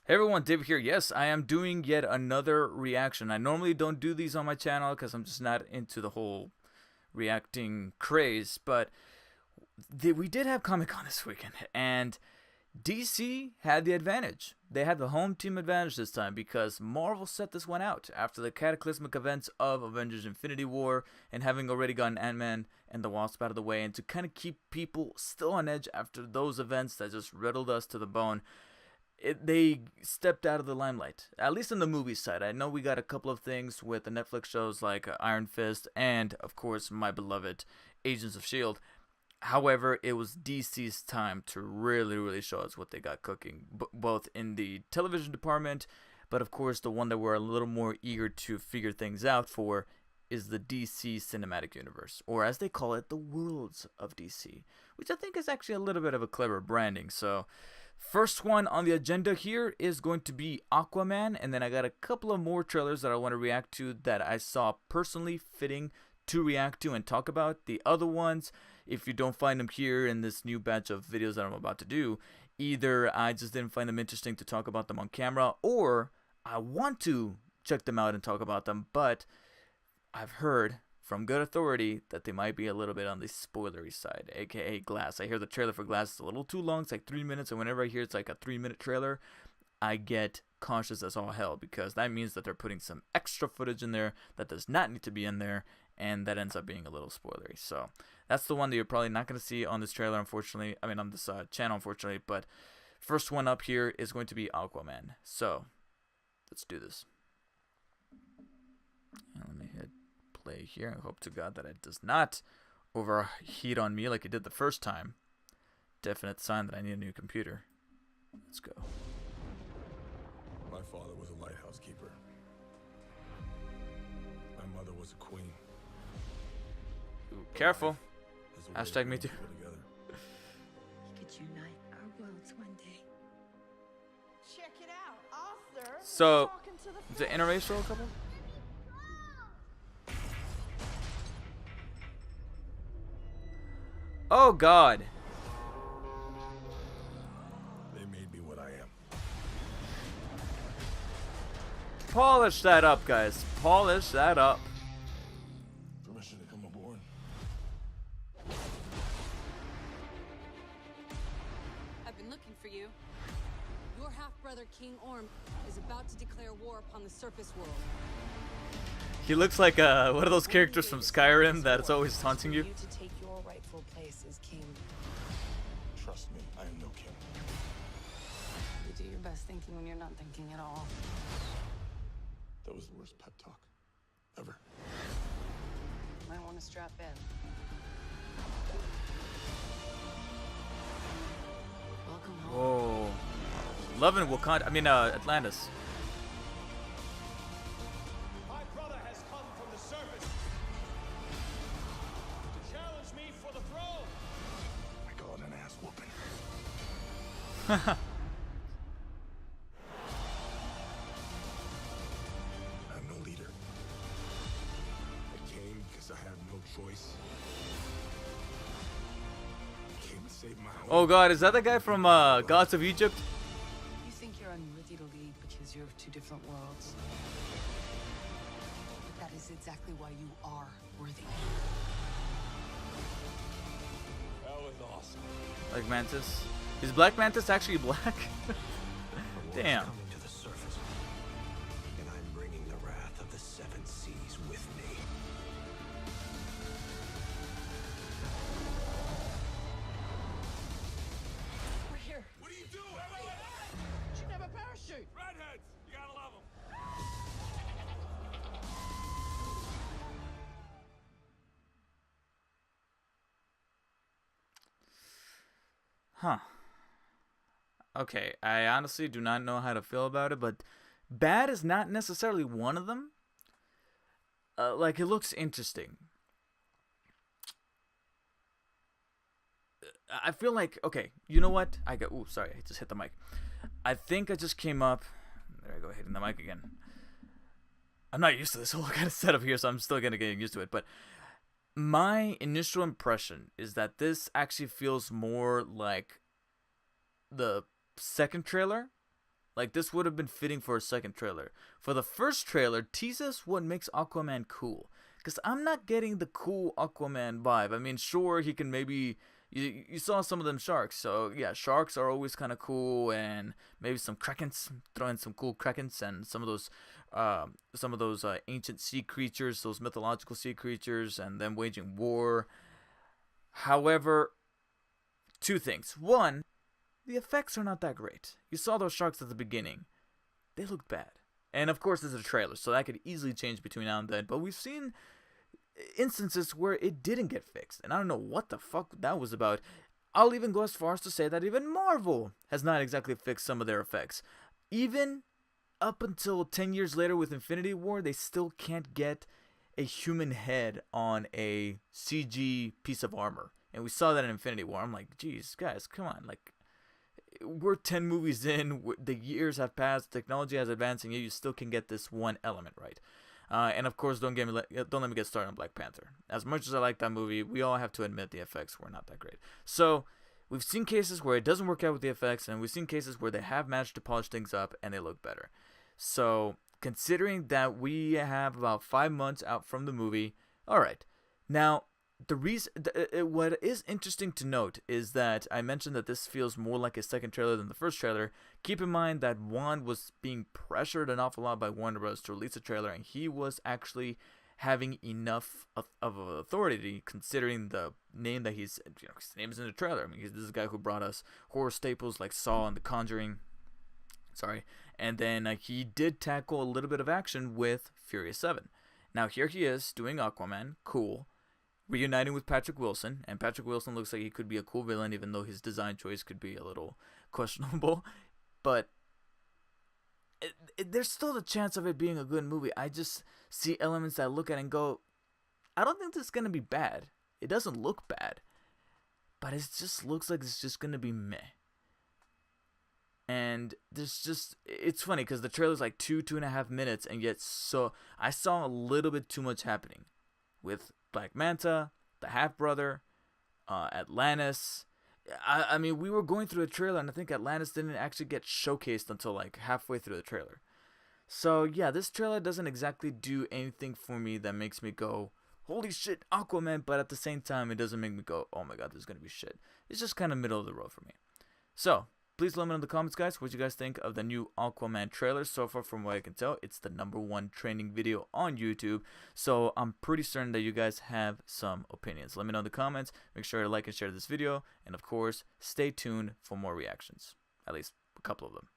Hey everyone, Dave here. Yes, I am doing yet another reaction. I normally don't do these on my channel because I'm just not into the whole reacting craze, but we did have Comic Con this weekend, and DC had the advantage. They had the home team advantage this time because Marvel set this one out after the cataclysmic events of Avengers Infinity War and having already gotten Ant-Man and the Wasp out of the way, and to kind of keep people still on edge after those events that just riddled us to the bone. They stepped out of the limelight, at least on the movie side. I know we got a couple of things with the Netflix shows like Iron Fist and, of course, my beloved Agents of S.H.I.E.L.D. However, it was DC's time to really show us what they got cooking, both in the television department, but of course the one that we're a little more eager to figure things out for is the DC Cinematic Universe, or as they call it, the Worlds of DC, which I think is actually a little bit of a clever branding. So first one on the agenda here is going to be Aquaman, and then I got a couple of more trailers that I want to react to that I saw personally fitting to react to and talk about. The other ones, if you don't find them here in this new batch of videos that I'm about to do, either I just didn't find them interesting to talk about them on camera, or I want to check them out and talk about them, but I've heard from good authority that they might be a little bit on the spoilery side, aka Glass. I hear the trailer for Glass is a little too long. It's like 3 minutes, and whenever I hear it's like a 3-minute trailer, I get cautious as all hell, because that means that they're putting some extra footage in there that does not need to be in there, and that ends up being a little spoilery. So that's the one that you're probably not going to see on this trailer, unfortunately. I mean, on this channel, unfortunately. But first one up here is going to be Aquaman. So let's do this. And let me hit play here. I hope to God that it does not overheat on me like it did the first time. Definite sign that I need a new computer. Let's go. My father was a lighthouse keeper. My mother was a queen. Ooh, careful. Hashtag me too. We could unite our worlds one day. Check it out, Arthur. So, Talking to the is it interracial couple? Oh God. They made me what I am. Polish that up, guys. Polish that up. Permission to come aboard. I've been looking for you. Your half-brother King Orm is about to declare war upon the surface world. He looks like one of those characters from Skyrim that's always taunting you. To take your rightful place as king. Trust me, I am no king. You do your best thinking when you're not thinking at all. That was the worst pep talk ever. Might want to strap in. Welcome home. Whoa. Loving Wakanda. I mean, Atlantis. My brother has come from the surface to challenge me for the throne. I call it an ass whooping. I'm no leader. I came because I had no choice. I came to save my home. Oh God, is that the guy from Gods of Egypt? You think you're unworthy to lead because you're of two different worlds. But that is exactly why you are worthy. That was awesome. Like Mantis. Is Black Mantis actually black? Damn. Coming to the surface, and I'm bringing the wrath of the seven seas with me. We're here. What are you doing? Wait. She never parachute. Redheads, you gotta love them. Huh. Okay, I honestly do not know how to feel about it, but bad is not necessarily one of them. Like, it looks interesting. I feel like, okay, you know what? Ooh, sorry, I just hit the mic. I think I just came up. There I go, hitting the mic again. I'm not used to this whole kind of setup here, so I'm still gonna get used to it. But my initial impression is that this actually feels more like the second trailer Like, this would have been fitting for a second trailer. For the first trailer, tease us what makes Aquaman cool. Because I'm not getting the cool Aquaman vibe. I mean, sure, he can maybe... You saw some of them sharks. So, yeah, sharks are always kind of cool. And maybe some krakens. Throw in some cool krakens. And some of those ancient sea creatures. Those mythological sea creatures. And them waging war. However, two things. One, the effects are not that great. You saw those sharks at the beginning. They looked bad. And of course, this is a trailer, so that could easily change between now and then. But we've seen instances where it didn't get fixed. And I don't know what the fuck that was about. I'll even go as far as to say that even Marvel has not exactly fixed some of their effects. Even up until 10 years later with Infinity War, they still can't get a human head on a CG piece of armor. And we saw that in Infinity War. I'm like, geez, guys, come on. Like, we're 10 movies in, the years have passed, technology has advanced, and yet you still can get this one element right. And of course, don't let me get started on Black Panther. As much as I like that movie, we all have to admit the effects were not that great. So we've seen cases where it doesn't work out with the effects, and we've seen cases where they have managed to polish things up and they look better. So considering that we have about 5 months out from the movie, all right. Now, the reason, what is interesting to note is that I mentioned that this feels more like a second trailer than the first trailer. Keep in mind that Juan was being pressured an awful lot by Warner Bros. To release a trailer, and he was actually having enough of authority, considering the name that his name is in the trailer. I mean, this is a guy who brought us horror staples like Saw and The Conjuring. Sorry, and then he did tackle a little bit of action with Furious 7. Now here he is doing Aquaman, cool. Reuniting with Patrick Wilson, and Patrick Wilson looks like he could be a cool villain, even though his design choice could be a little questionable. But there's still the chance of it being a good movie. I just see elements that I look at and go, I don't think this is going to be bad. It doesn't look bad, but it just looks like it's just going to be meh. And it's funny because the trailer's like 2.5 minutes, and yet I saw a little bit too much happening with Black Manta, the half-brother, Atlantis. I mean, we were going through a trailer, and I think Atlantis didn't actually get showcased until like halfway through the trailer. So yeah, this trailer doesn't exactly do anything for me that makes me go, holy shit, Aquaman, but at the same time, it doesn't make me go, oh my god, this is going to be shit. It's just kind of middle of the road for me. So, please let me know in the comments, guys, what you guys think of the new Aquaman trailer. So far, from what I can tell, it's the #1 trending video on YouTube. So I'm pretty certain that you guys have some opinions. Let me know in the comments. Make sure to like and share this video. And of course, stay tuned for more reactions. At least a couple of them.